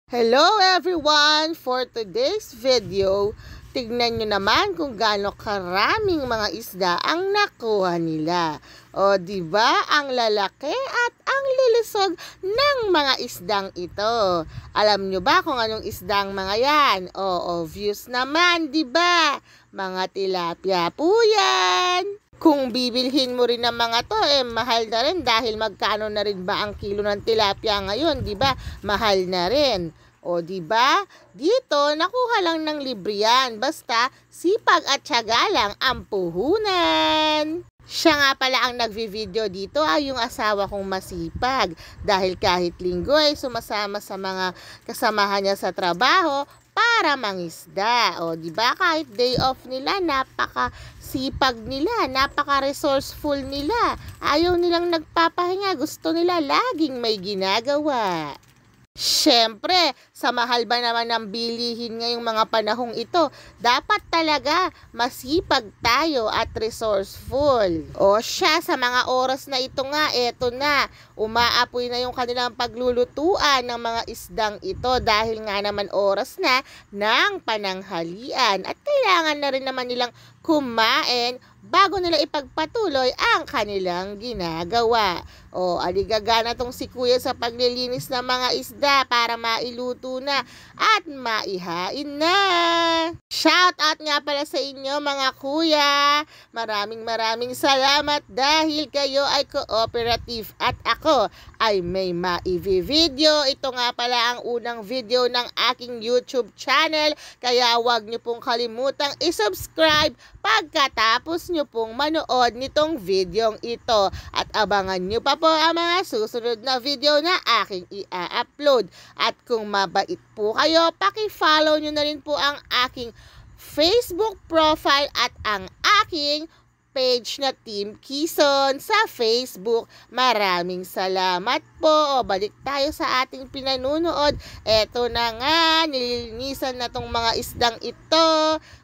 Hello everyone! For today's video, tignan nyo naman kung gaano karaming mga isda ang nakuha nila. O diba, ang lalaki at ang lilisog ng mga isdang ito. Alam nyo ba kung anong isdang mga yan? O obvious naman, diba? Mga tilapia po yan. Kung bibilhin mo rin ng mga to, mahal na rin dahil magkano na rin ba ang kilo ng tilapia ngayon, di ba? Mahal na rin. O di ba? Dito nakuha lang ng libre yan, basta sipag at tiyaga lang ang puhunan. Siya nga pala ang nagvi-video dito ay yung asawa kong masipag dahil kahit linggo ay sumasama sa mga kasamahan niya sa trabaho para mangisda. O di ba, kahit day off nila, napaka-sipag nila, napaka-resourceful nila. Ayaw nilang nagpapahinga, gusto nila laging may ginagawa. Siyempre, sa mahal ba naman ng bilihin ngayong mga panahong ito, dapat talaga masipag tayo at resourceful. O siya, sa mga oras na ito nga, eto na, umaapoy na yung kanilang paglulutuan ng mga isdang ito dahil nga naman oras na ng pananghalian at kailangan na rin naman nilang kumain bago nila ipagpatuloy ang kanilang ginagawa. O, aligagana tong si Kuya sa paglilinis ng mga isda para mailuto na at maihain na. Shout out nga pala sa inyo mga kuya. Maraming salamat dahil kayo ay cooperative at ako ay may maivi-video. Ito nga pala ang unang video ng aking YouTube channel. Kaya huwag niyo pong kalimutang i-subscribe pagkatapos nyo pong manood nitong videong ito. At abangan nyo pa po ang mga susunod na video na aking i-upload. At kung mabait po kayo, paki-follow nyo na rin po ang aking Facebook profile at ang aking page na Team Quezon sa Facebook. Maraming salamat po. O, balik tayo sa ating pinanunood. Eto na nga, nililinisan na tong mga isdang ito.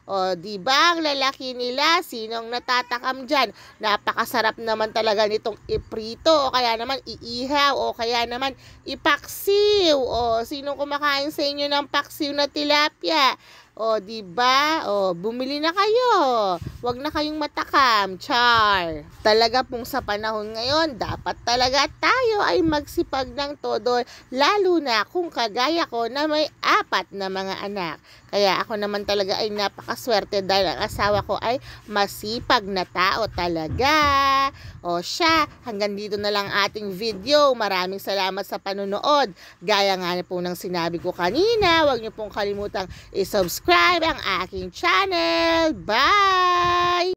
O, diba ang lalaki nila? Sinong natatakam dyan? Napakasarap naman talaga nitong iprito o kaya naman iihaw o kaya naman ipaksiw. O, sinong kumakain sa inyo ng paksiw na tilapia? O, diba? O, bumili na kayo. Huwag na kayong matakam. Char. Talaga pong sa panahon ngayon, dapat talaga tayo ay magsipag ng todo, lalo na kung kagaya ko na may 4 na mga anak. Kaya ako naman talaga ay napakaswerte dahil ang asawa ko ay masipag na tao talaga. O siya, hanggang dito na lang ating video. Maraming salamat sa panonood. Gaya nga po ng sinabi ko kanina, huwag niyo pong kalimutang i-subscribe ang aking channel. Bye!